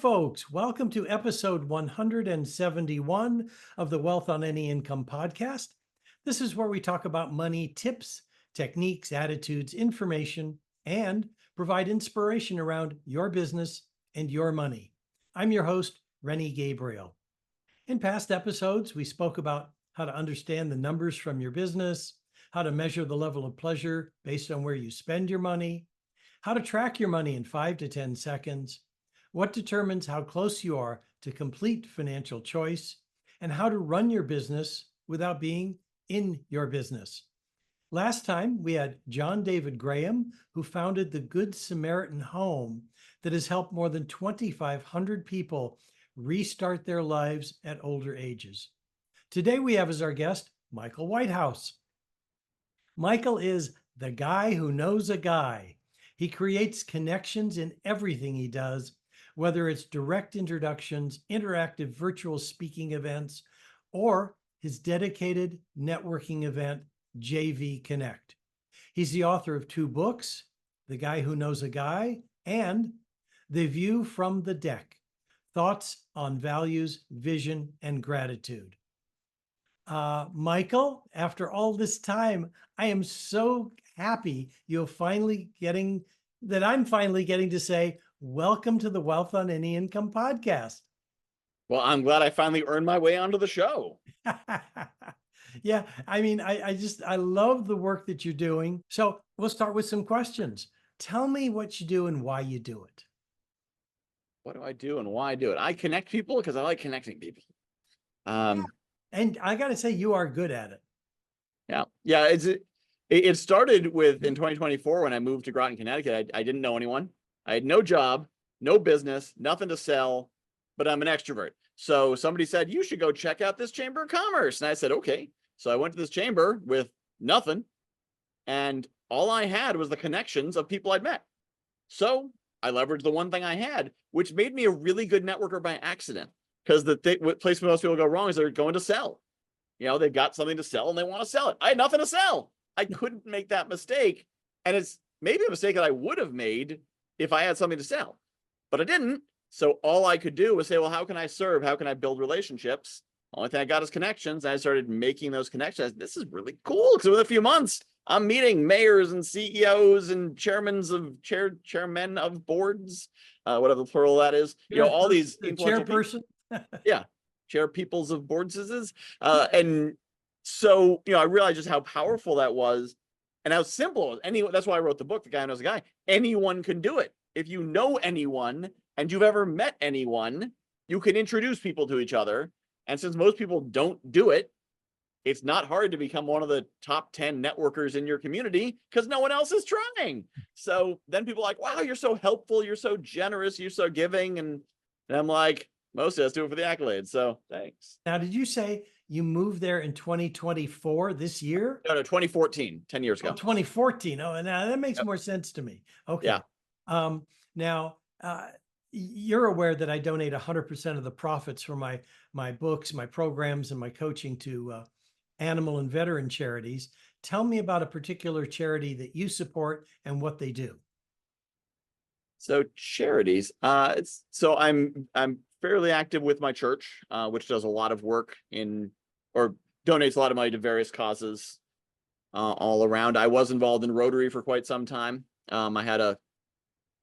folks. Welcome to episode 171 of the Wealth on Any Income podcast. This is where we talk about money tips, techniques, attitudes, information, and provide inspiration around your business and your money. I'm your host, Rennie Gabriel. In past episodes, we spoke about how to understand the numbers from your business, how to measure the level of pleasure based on where you spend your money, how to track your money in 5 to 10 seconds, what determines how close you are to complete financial choice, and how to run your business without being in your business. Last time, we had John David Graham, who founded the Good Samaritan Home that has helped more than 2,500 people restart their lives at older ages. Today, we have as our guest, Michael Whitehouse. Michael is the guy who knows a guy. He creates connections in everything he does, whether it's direct introductions, interactive virtual speaking events, or his dedicated networking event, JV Connect. He's the author of 2 books, The Guy Who Knows a Guy and The View from the Deck, Thoughts on Values, Vision, and Gratitude. Michael, after all this time, I am so happy I'm finally getting to say, welcome to the Wealth on Any Income podcast. Well, I'm glad I finally earned my way onto the show. Yeah, I mean, I love the work that you're doing. So we'll start with some questions. Tell me what you do and why you do it. What do I do and why I do it? I connect people because I like connecting people. Yeah. And I got to say, you are good at it. Yeah. It started with in 2024 when I moved to Groton, Connecticut. I didn't know anyone. I had no job, no business, nothing to sell, but I'm an extrovert. So somebody said, you should go check out this Chamber of Commerce. And I said, okay. So I went to this chamber with nothing. And all I had was the connections of people I'd met. So I leveraged the one thing I had, which made me a really good networker by accident. Because the place where most people go wrong is they're going to sell. You know, they've got something to sell and they want to sell it. I had nothing to sell. I couldn't make that mistake. And it's maybe a mistake that I would have made if I had something to sell, but I didn't. So all I could do was say, well, how can I serve? How can I build relationships? Only thing I got is connections. I started making those connections. This is really cool because within a few months, I'm meeting mayors and CEOs and chairmen of boards, whatever the plural that is. You know, all these chairperson. Yeah, chair peoples of boards and so I realized just how powerful that was and how simple. That's why I wrote the book, The Guy Who Knows a Guy. Anyone can do it. If you know anyone and you've ever met anyone, you can introduce people to each other. And since most people don't do it, it's not hard to become one of the top 10 networkers in your community because no one else is trying. So then people are like, wow, you're so helpful. You're so generous. You're so giving. And I'm like, most of us do it for the accolades. So thanks. Now, did you say you moved there in 2024 this year? No, 2014, 10 years ago. 2014. Oh, now that makes more sense to me. Okay. Yeah. Now, you're aware that I donate 100% of the profits for my books, my programs, and my coaching to animal and veteran charities. Tell me about a particular charity that you support and what they do. So charities. So I'm fairly active with my church, which does a lot of work or donates a lot of money to various causes all around. I was involved in Rotary for quite some time. I had a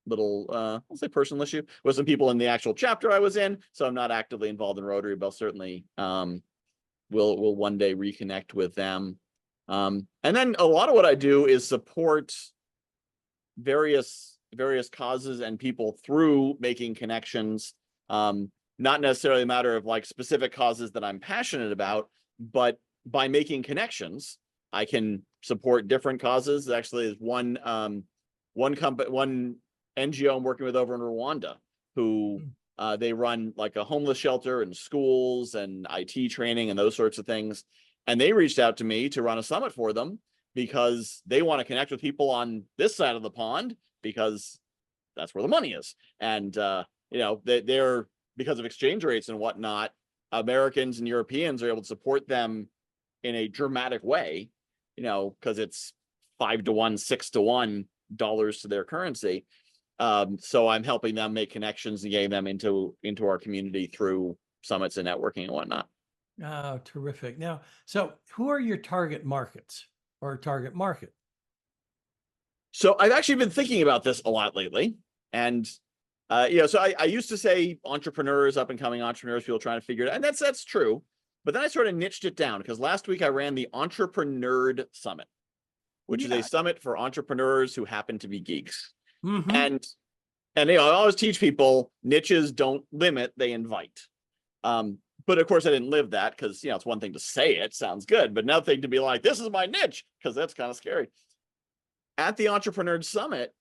little, I'll say personal issue with some people in the actual chapter I was in. So I'm not actively involved in Rotary, but I'll certainly will one day reconnect with them. And then a lot of what I do is support various causes and people through making connections. Not necessarily a matter of like specific causes that I'm passionate about, but by making connections, I can support different causes. Actually, there's one NGO I'm working with over in Rwanda who they run like a homeless shelter and schools and IT training and those sorts of things. And they reached out to me to run a summit for them because they want to connect with people on this side of the pond because that's where the money is. And, they're because of exchange rates and whatnot, Americans and Europeans are able to support them in a dramatic way, because it's 5 to 1, 6 to 1 dollars to their currency. So I'm helping them make connections and getting them into our community through summits and networking and whatnot. Oh, terrific. Now, so who are your target markets or target market? So I've actually been thinking about this a lot lately. And, so I used to say entrepreneurs, up and coming entrepreneurs, people trying to figure it out. And that's true. But then I sort of niched it down because last week I ran the Entrepreneur Summit, which is a summit for entrepreneurs who happen to be geeks. Mm-hmm. And I always teach people niches don't limit, they invite. But of course I didn't live that because, it's one thing to say it sounds good, but another thing to be like, this is my niche, because that's kind of scary. At the Entrepreneur Summit,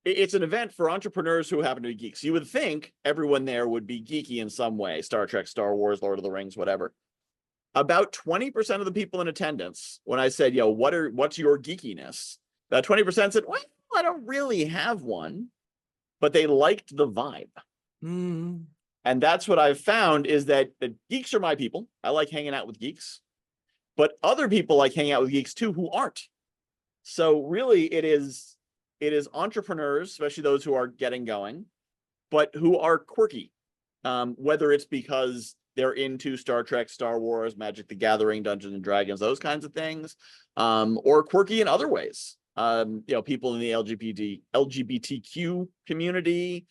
it's an event for entrepreneurs who happen to be geeks. You would think everyone there would be geeky in some way, Star Trek, Star Wars, Lord of the Rings, whatever. About 20% of the people in attendance, when I said, what's your geekiness? About 20% said, well, I don't really have one, but they liked the vibe. Mm-hmm. And that's what I've found is that the geeks are my people. I like hanging out with geeks, but other people like hanging out with geeks too who aren't. So really it is entrepreneurs, especially those who are getting going, but who are quirky, whether it's because they're into Star Trek, Star Wars, Magic the Gathering, Dungeons and Dragons, those kinds of things, or quirky in other ways. People in the LGBTQ community,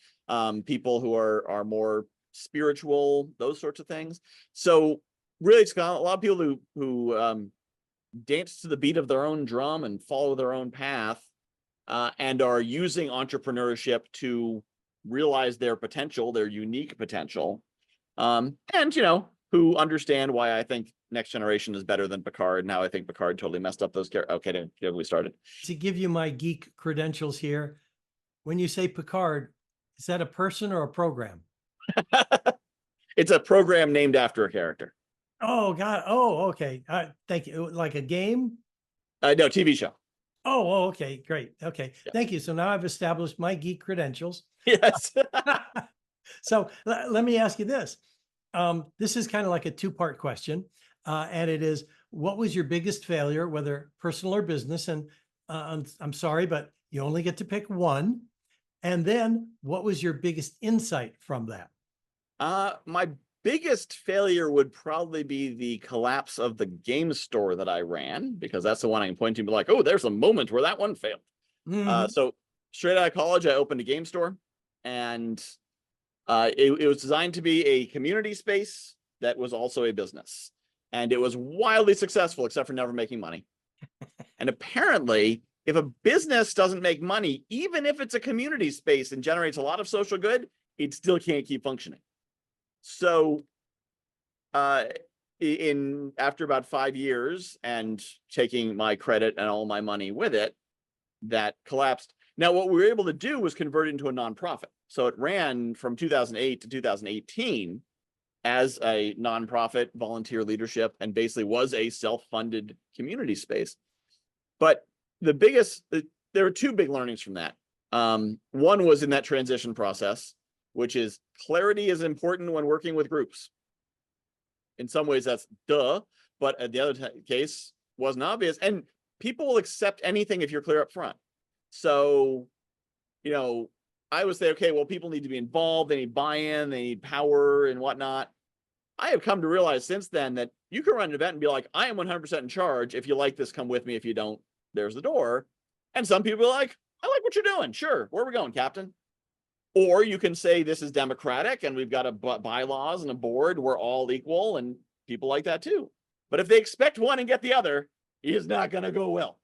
people who are more spiritual, those sorts of things. So really, it's got a lot of people who dance to the beat of their own drum and follow their own path, and are using entrepreneurship to realize their potential, their unique potential, and who understand why I think Next Generation is better than Picard. Now I think Picard totally messed up those characters. Okay, we started. To give you my geek credentials here, when you say Picard, is that a person or a program? It's a program named after a character. Oh, God. Oh, okay. Thank you. Like a game? No, TV show. Oh, okay. Great. Okay. Yeah. Thank you. So now I've established my geek credentials. Yes. So let me ask you this. This is kind of like a two-part question. And it is, what was your biggest failure, whether personal or business? And I'm sorry, but you only get to pick one. And then what was your biggest insight from that? My biggest failure would probably be the collapse of the game store that I ran, because that's the one I can point to and be like, oh, there's a moment where that one failed. Mm-hmm. So straight out of college, I opened a game store, and it was designed to be a community space that was also a business. And it was wildly successful, except for never making money. And apparently, if a business doesn't make money, even if it's a community space and generates a lot of social good, it still can't keep functioning. So after about 5 years and taking my credit and all my money with it, that collapsed. Now, what we were able to do was convert it into a nonprofit. So it ran from 2008 to 2018 as a nonprofit volunteer leadership, and basically was a self-funded community space. But there were two big learnings from that. One was in that transition process, which is clarity is important when working with groups. In some ways that's duh, but at the other case wasn't obvious. And people will accept anything if you're clear up front. So, I would say, okay, well, people need to be involved. They need buy-in, they need power and whatnot. I have come to realize since then that you can run an event and be like, I am 100% in charge. If you like this, come with me. If you don't, there's the door. And some people are like, I like what you're doing. Sure. Where are we going, Captain? Or you can say this is democratic and we've got a bylaws and a board. We're all equal, and people like that too. But if they expect one and get the other, it's not going to go well.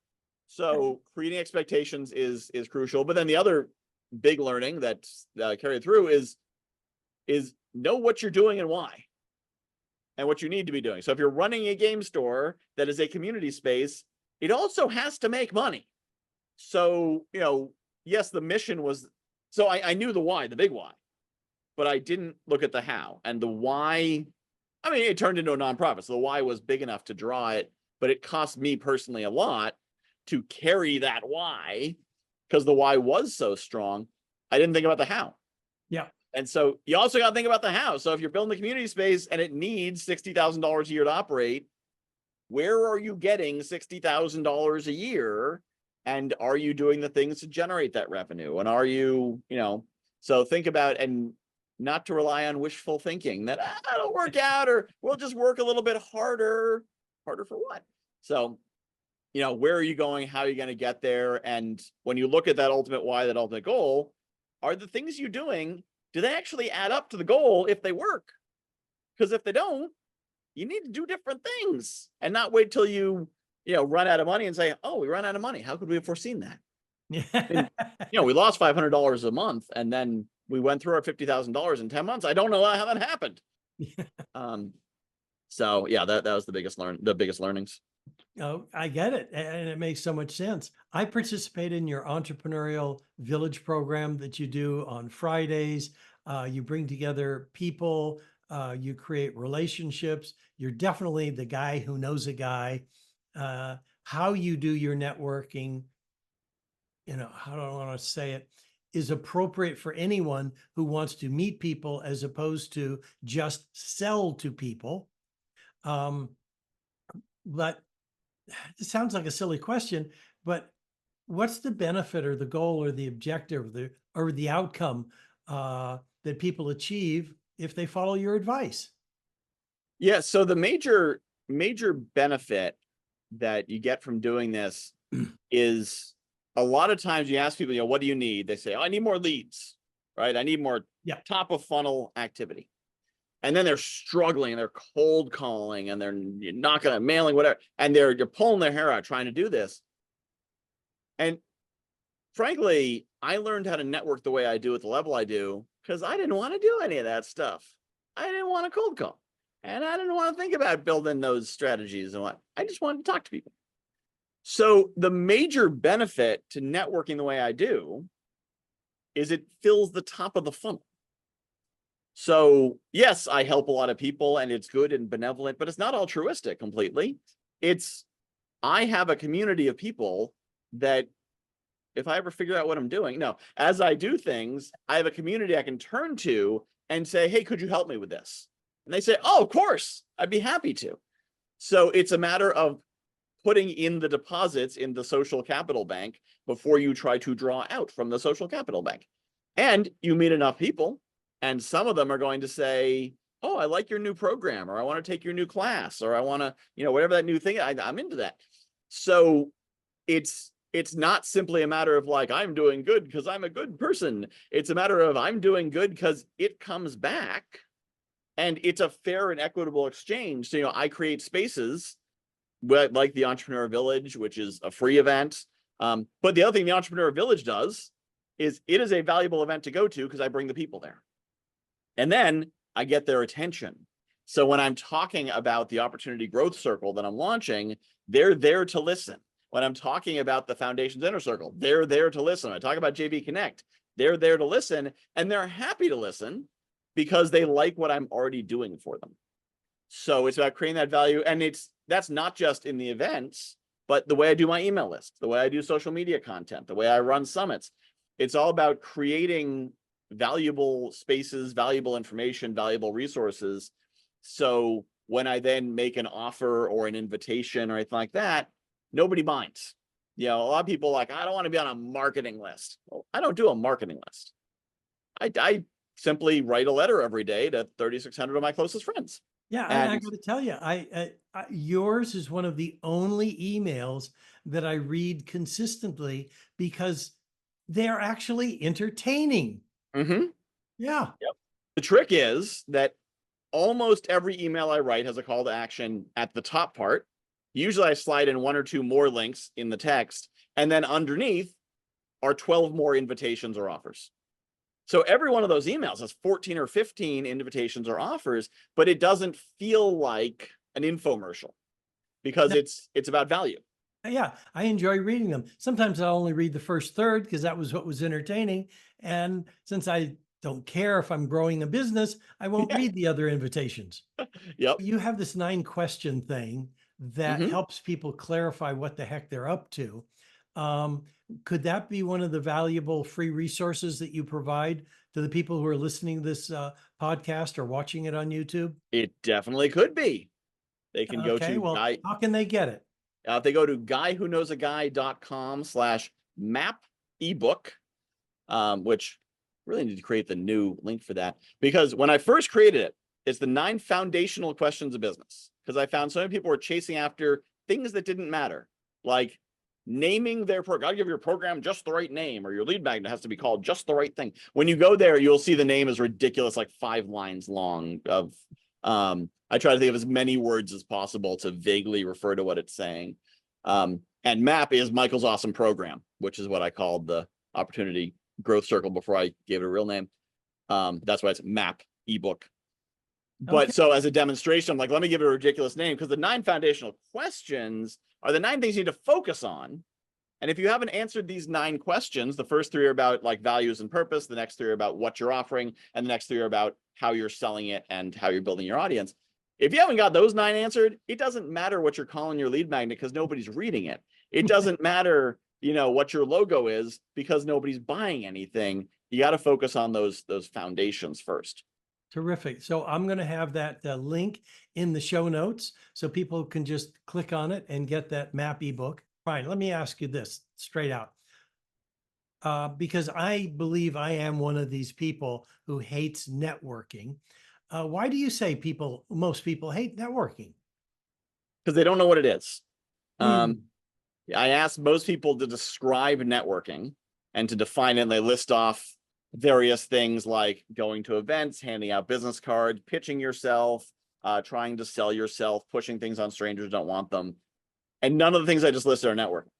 So creating expectations is crucial. But then the other big learning that's carried through is know what you're doing and why, and what you need to be doing. So if you're running a game store that is a community space, it also has to make money. So, yes, the mission was, so I knew the why, the big why, but I didn't look at the how. And the why, it turned into a nonprofit. So the why was big enough to draw it, but it cost me personally a lot to carry that why, because the why was so strong. I didn't think about the how. Yeah. And so you also got to think about the how. So if you're building a community space and it needs $60,000 a year to operate, where are you getting $60,000 a year And are you doing the things to generate that revenue? And are you, so think about, and not to rely on wishful thinking that it'll work out, or we'll just work a little bit harder. Harder for what? So, where are you going? How are you going to get there? And when you look at that ultimate why, that ultimate goal, are the things you're doing, do they actually add up to the goal if they work? Because if they don't, you need to do different things and not wait till you run out of money and say, oh, we run out of money. How could we have foreseen that? And, we lost $500 a month, and then we went through our $50,000 in 10 months. I don't know how that happened. So yeah, that was the biggest learnings. Oh, I get it. And it makes so much sense. I participate in your Entrepreneurial Village program that you do on Fridays. You bring together people, you create relationships. You're definitely the guy who knows a guy. How you do your networking, how do I want to say it, is appropriate for anyone who wants to meet people as opposed to just sell to people. But it sounds like a silly question, but what's the benefit or the goal or the objective or the outcome that people achieve if they follow your advice? Yeah. So the major benefit that you get from doing this is, a lot of times you ask people, what do you need? They say, oh, I need more leads, right? I need more top of funnel activity. And then they're struggling, they're cold calling, and they're not going to mailing, whatever. And you're pulling their hair out trying to do this. And frankly, I learned how to network the way I do at the level I do because I didn't want to do any of that stuff. I didn't want to cold call. And I didn't want to think about building those strategies and what. I just wanted to talk to people. So the major benefit to networking the way I do is it fills the top of the funnel. So yes, I help a lot of people and it's good and benevolent, but it's not altruistic completely. I have a community of people that if I ever figure out what I'm doing, as I do things, I have a community I can turn to and say, hey, could you help me with this? And they say, oh, of course, I'd be happy to. So it's a matter of putting in the deposits in the social capital bank before you try to draw out from the social capital bank. And you meet enough people, and some of them are going to say, oh, I like your new program, or I want to take your new class, or I want to, whatever that new thing, I'm into that. So it's not simply a matter of like, I'm doing good because I'm a good person. It's a matter of I'm doing good because it comes back and it's a fair and equitable exchange. So, I create spaces like the Entrepreneurial Village, which is a free event. But the other thing the Entrepreneurial Village does is it is a valuable event to go to because I bring the people there. And then I get their attention. So when I'm talking about the Opportunity Growth Circle that I'm launching, they're there to listen. When I'm talking about the Foundations Inner Circle, they're there to listen. When I talk about JV Connect, they're there to listen, and they're happy to listen because they like what I'm already doing for them. So it's about creating that value. And that's not just in the events, but the way I do my email list, the way I do social media content, the way I run summits. It's all about creating valuable spaces, valuable information, valuable resources. So when I then make an offer or an invitation or anything like that, nobody minds. A lot of people are like, I don't want to be on a marketing list. Well, I don't do a marketing list. I simply write a letter every day to 3,600 of my closest friends. Yeah, I got to tell you, yours is one of the only emails that I read consistently because they're actually entertaining. Mm-hmm. Yeah. Yep. The trick is that almost every email I write has a call to action at the top part. Usually I slide in one or two more links in the text, and then underneath are 12 more invitations or offers. So every one of those emails has 14 or 15 invitations or offers, but it doesn't feel like an infomercial because it's about value. Yeah, I enjoy reading them. Sometimes I'll only read the first third because that was what was entertaining. And since I don't care if I'm growing a business, I won't read the other invitations. Yep. You have this 9-question thing that helps people clarify what the heck they're up to. Could that be one of the valuable free resources that you provide to the people who are listening to this podcast or watching it on YouTube? It definitely could be. They can go to how can they get it? If they go to guywhoknowsaguy.com/map ebook, which really need to create the new link for that, because when I first created it, it's the 9 foundational questions of business. Because I found so many people were chasing after things that didn't matter, like naming their program. Gotta give your program just the right name, or your lead magnet has to be called just the right thing. When you go there, you'll see the name is ridiculous, like 5 lines long of, I try to think of as many words as possible to vaguely refer to what it's saying. And MAP is Michael's awesome program, which is what I called the opportunity growth circle before I gave it a real name. That's why it's MAP ebook. But Okay. so as a demonstration, I'm like, let me give it a ridiculous name, because the 9 foundational questions are the 9 things you need to focus on. And if you haven't answered these 9 questions, the first 3 are about like values and purpose, the next 3 are about what you're offering, and the next 3 are about how you're selling it and how you're building your audience. If you haven't got those 9 answered, it doesn't matter what you're calling your lead magnet, because nobody's reading it. It doesn't matter, what your logo is, because nobody's buying anything. You got to focus on those foundations first. Terrific. So I'm going to have that link in the show notes so people can just click on it and get that MAP ebook. Fine. Let me ask you this straight out. Because I believe I am one of these people who hates networking. Why do you say most people hate networking? Because they don't know what it is. Mm. I asked most people to describe networking and to define it, and they list off various things like going to events, handing out business cards, pitching yourself, trying to sell yourself, pushing things on strangers who don't want them. And none of the things I just listed are networking.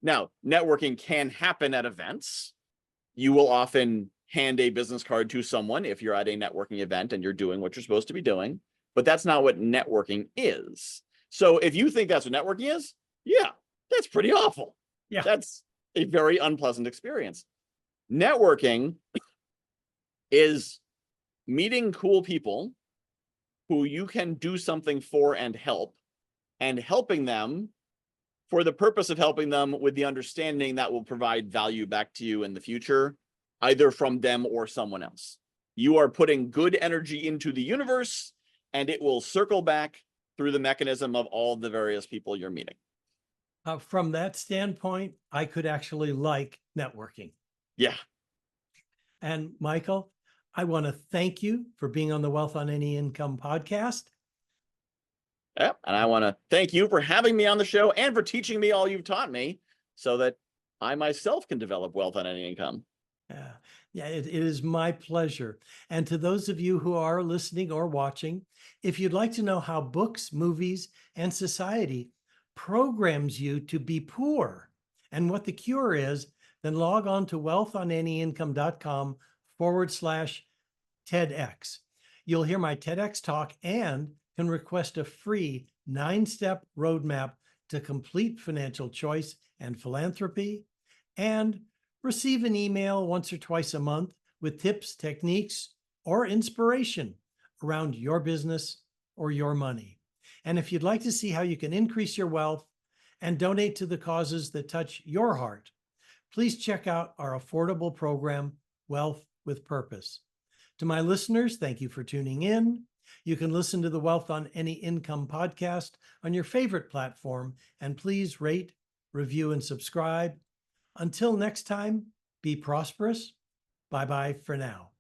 Now, networking can happen at events. You will often hand a business card to someone if you're at a networking event and you're doing what you're supposed to be doing, but that's not what networking is. So if you think that's what networking is, yeah, that's pretty awful. Yeah. That's a very unpleasant experience. Networking is meeting cool people who you can do something for and helping them for the purpose of helping them with the understanding that will provide value back to you in the future, either from them or someone else. You are putting good energy into the universe, and it will circle back through the mechanism of all the various people you're meeting. From that standpoint, I could actually like networking. Yeah. And Michael, I want to thank you for being on the Wealth on Any Income podcast. Yep. And I want to thank you for having me on the show and for teaching me all you've taught me so that I myself can develop wealth on any income. Yeah, it is my pleasure. And to those of you who are listening or watching, if you'd like to know how books, movies, and society programs you to be poor and what the cure is, then log on to wealthonanyincome.com/TEDx. You'll hear my TEDx talk and can request a free 9-step roadmap to complete financial choice and philanthropy, and receive an email once or twice a month with tips, techniques, or inspiration around your business or your money. And if you'd like to see how you can increase your wealth and donate to the causes that touch your heart, please check out our affordable program, Wealth with Purpose. To my listeners, thank you for tuning in. You can listen to the Wealth on Any Income podcast on your favorite platform, and please rate, review, and subscribe. Until next time, be prosperous. Bye-bye for now.